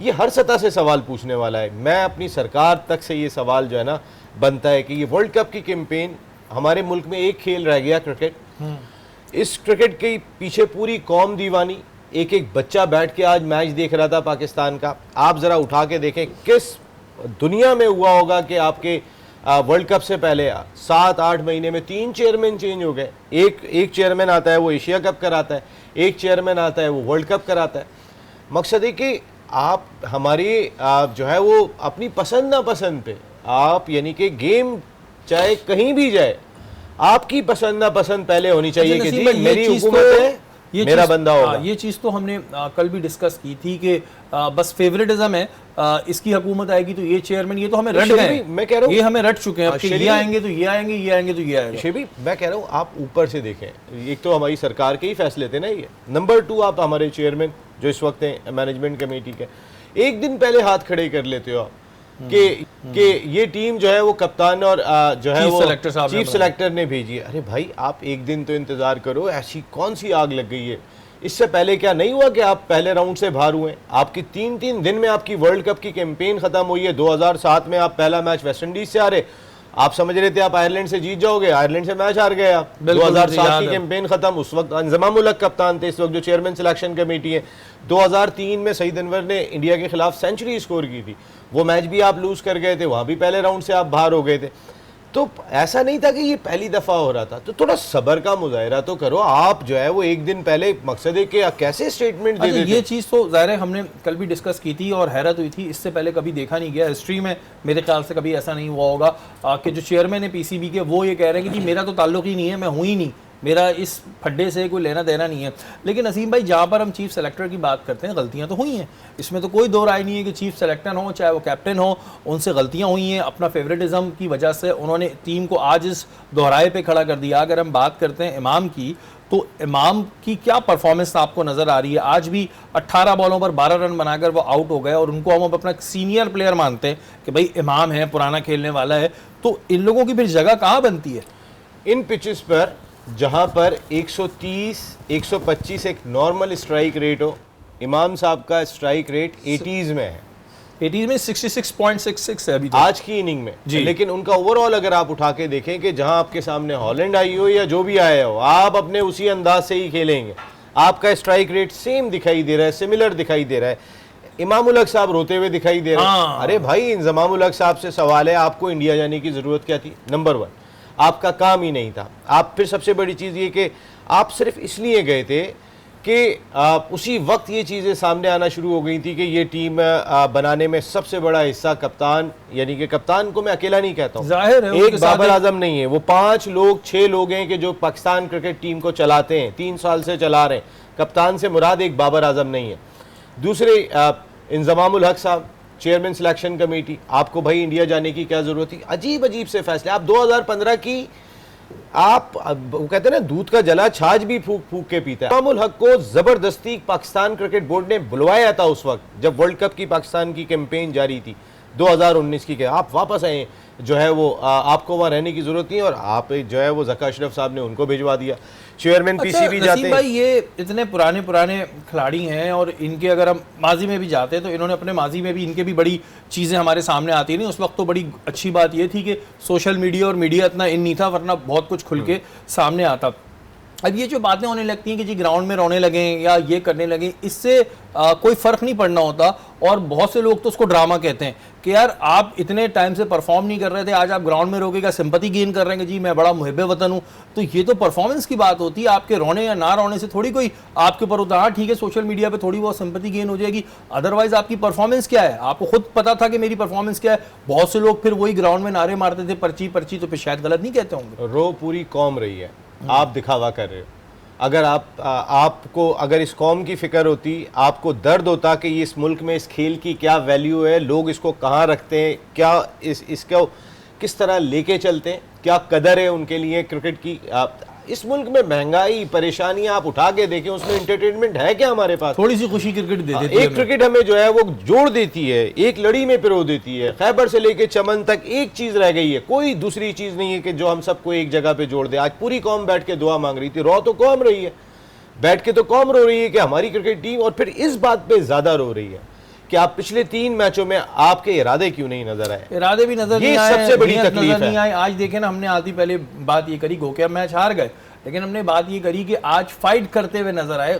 ये हर सतह से सवाल पूछने वाला है। मैं अपनी सरकार तक से ये सवाल जो है ना बनता है कि ये वर्ल्ड कप की कैंपेन, हमारे मुल्क में एक खेल रह गया क्रिकेट, इस क्रिकेट के पीछे पूरी कौम दीवानी, एक एक बच्चा बैठ के आज मैच देख रहा था पाकिस्तान का। आप जरा उठा के देखें किस दुनिया में हुआ होगा कि आपके वर्ल्ड कप से पहले 7-8 महीने में 3 चेयरमैन चेंज हो गए। एक चेयरमैन आता है वो एशिया कप कराता है, एक चेयरमैन आता है वो वर्ल्ड कप कराता है। मकसद है कि आप हमारी जो है वो अपनी पसंद नापसंद पे आप, यानी कि गेम चाहे कहीं भी जाए, आपकी पसंद नापसंद पहले होनी चाहिए कि जी मेरी हुकूमत है, मेरा बंदा होगा। ये चीज़ तो हमने कल भी डिस्कस की थी कि बस फेवरेटिज्म है, इसकी हुकूमत आएगी तो ये चेयरमैन, ये तो हमें रट गए, मैं कह रहा हूँ ये हमें रट चुके हैं, ये आएंगे तो ये आएंगे, ये आएंगे तो ये आएंगे। शेबी मैं कह रहा हूँ आप ऊपर से देखें, एक तो हमारी सरकार के ही फैसले थे ना ये, नंबर 2 आप हमारे चेयरमैन जो इस वक्त हैं मैनेजमेंट कमेटी के, एक दिन पहले हाथ खड़े कर लेते हो आप कि ये टीम जो है वो कप्तान और जो है वो चीफ सेलेक्टर ने भेजी है। अरे भाई आप एक दिन तो इंतजार करो, ऐसी कौन सी आग लग गई है? इससे पहले क्या नहीं हुआ कि आप पहले राउंड से बाहर हुए? आपकी 3-3 दिन में आपकी वर्ल्ड कप की कैंपेन खत्म हुई है। 2007 में आप पहला मैच वेस्ट इंडीज से हारे, आप समझ रहे थे आप आयरलैंड से जीत जाओगे, आयरलैंड से मैच हार गए आप। 2007 की कैंपेन खत्म, उस वक्त इंजमाम उल हक कप्तान थे, इस वक्त जो चेयरमैन सिलेक्शन कमेटी है। 2003 में सईद अनवर ने इंडिया के खिलाफ सेंचुरी स्कोर की थी, वो मैच भी आप लूज कर गए थे, वहां भी पहले राउंड से आप बाहर हो गए थे। तो ऐसा नहीं था कि ये पहली दफा हो रहा था, तो थोड़ा सब्र का मुजाहरा तो करो। आप जो है वो एक दिन पहले मकसद है कि कैसे स्टेटमेंट दे देते। ये चीज़ तो ज़ाहिर है हमने कल भी डिस्कस की थी और हैरत हुई थी, इससे पहले कभी देखा नहीं गया हिस्ट्री में, मेरे ख्याल से कभी ऐसा नहीं हुआ होगा कि जो चेयरमैन है पीसीबी के वो ये कह रहे हैं कि जी मेरा तो ताल्लुक ही नहीं है, मैं हूँ ही नहीं, मेरा इस फड्डे से कोई लेना देना नहीं है। लेकिन असीम भाई जहाँ पर हम चीफ सेलेक्टर की बात करते हैं, गलतियाँ तो हुई हैं, इसमें तो कोई दो राय नहीं है कि चीफ सेलेक्टर हो चाहे वो कैप्टन हो, उनसे गलतियाँ हुई हैं। अपना फेवरेटिज्म की वजह से उन्होंने टीम को आज इस दोहराए पे खड़ा कर दिया। अगर हम बात करते हैं इमाम की, तो इमाम की क्या परफॉर्मेंस आपको नज़र आ रही है? आज भी 18 बॉलों पर 12 रन बनाकर वो आउट हो गए और उनको हम अपना सीनियर प्लेयर मानते हैं कि भाई इमाम है, पुराना खेलने वाला है, तो इन लोगों की फिर जगह कहाँ बनती है? इन पिचेस पर जहां पर 130-125 एक नॉर्मल स्ट्राइक रेट हो, इमाम साहब का स्ट्राइक रेट 80s में है, 80s में 66.66 है अभी तो आज की इनिंग में जी। लेकिन उनका ओवरऑल अगर आप उठा के देखें कि जहां आपके सामने हॉलैंड आई हो या जो भी आया हो, आप अपने उसी अंदाज से ही खेलेंगे, आपका स्ट्राइक रेट सेम दिखाई दे रहा है, सिमिलर दिखाई दे रहा है। इमाम उल हक साहब रोते हुए दिखाई दे रहे हैं। अरे भाई इंजमाम उल हक साहब से सवाल है, आपको इंडिया जाने की जरूरत क्या थी? नंबर 1 आपका काम ही नहीं था। आप फिर सबसे बड़ी चीज़ ये कि आप सिर्फ इसलिए गए थे कि उसी वक्त ये चीज़ें सामने आना शुरू हो गई थी कि ये टीम बनाने में सबसे बड़ा हिस्सा कप्तान, यानी कि कप्तान को मैं अकेला नहीं कहता हूँ, जाहिर है एक बाबर आजम नहीं है, वो 5 लोग 6 लोग हैं कि जो पाकिस्तान क्रिकेट टीम को चलाते हैं, 3 साल से चला रहे हैं। कप्तान से मुराद एक बाबर आजम नहीं है। दूसरे इंजमाम उल हक साहब, चेयरमैन सिलेक्शन कमेटी, आपको भाई इंडिया जाने की क्या जरूरत थी? अजीब अजीब से फैसले। आप 2015 की आप वो कहते हैं ना दूध का जला छाछ भी फूक फूक के पीता है। इमामुल हक को जबरदस्ती पाकिस्तान क्रिकेट बोर्ड ने बुलवाया था उस वक्त जब वर्ल्ड कप की पाकिस्तान की कैंपेन जारी थी 2019 की, आप वापस आए, जो है वो आपको वहाँ रहने की जरूरत नहीं, और आप जो है वो ज़का अशरफ साहब ने उनको भिजवा दिया। चेयरमैन पीसीबी जाते हैं। भाई ये इतने पुराने खिलाड़ी हैं और इनके अगर हम माजी में भी जाते हैं तो इन्होंने अपने माजी में भी इनके भी बड़ी चीज़ें हमारे सामने आती नहीं। उस वक्त तो बड़ी अच्छी बात ये थी कि सोशल मीडिया और मीडिया इतना इन नहीं था, वरना बहुत कुछ खुल के सामने आता। अब ये जो बातें होने लगती हैं कि जी ग्राउंड में रोने लगें या ये करने लगें, इससे कोई फ़र्क नहीं पड़ना होता। और बहुत से लोग तो उसको ड्रामा कहते हैं कि यार आप इतने टाइम से परफॉर्म नहीं कर रहे थे, आज आप ग्राउंड में रोके क्या सिंपैथी गेन कर रहे हैं कि जी मैं बड़ा मुहिब्बे वतन हूँ। तो ये तो परफॉर्मेंस की बात होती है, आपके रोने या ना रोने से थोड़ी कोई आपके ऊपर होता है। हाँ ठीक है, सोशल मीडिया पे थोड़ी बहुत सिंपैथी गेन हो जाएगी, अदरवाइज आपकी परफॉर्मेंस क्या है? आपको खुद पता था कि मेरी परफॉर्मेंस क्या है। बहुत से लोग फिर वही ग्राउंड में नारे मारते थे पर्ची पर्ची, तो फिर शायद गलत नहीं कहते होंगे। रो पूरी कौम रही है, आप दिखावा कर रहे हो। अगर आपको अगर इस कौम की फ़िक्र होती, आपको दर्द होता कि इस मुल्क में इस खेल की क्या वैल्यू है, लोग इसको कहाँ रखते हैं, क्या इसको किस तरह लेके चलते हैं, क्या कदर है उनके लिए क्रिकेट की। इस मुल्क में महंगाई, परेशानियां आप उठा के देखें, उसमें एंटरटेनमेंट है क्या हमारे पास? थोड़ी सी खुशी क्रिकेट दे देती है। एक क्रिकेट हमें जो है वो जोड़ देती है, एक लड़ी में पिरो देती है। खैबर से लेके चमन तक एक चीज रह गई है, कोई दूसरी चीज नहीं है कि जो हम सबको एक जगह पे जोड़ दे। आज पूरी कौम बैठ के दुआ मांग रही थी, रो तो कौम रही है, बैठ के तो कौम रो रही है कि हमारी क्रिकेट टीम, और फिर इस बात पे ज्यादा रो रही है कि आप पिछले 3 मैचों में आपके इरादे क्यों नहीं नजर आए। इरादे भी नजर ये नहीं आए, सबसे बड़ी नियत तकलीफ नजर है। नहीं आई। आज देखे ना, हमने आधी पहले बात ये करी, गो के अब मैच हार गए, लेकिन हमने बात ये करी कि आज फाइट करते हुए नजर आए।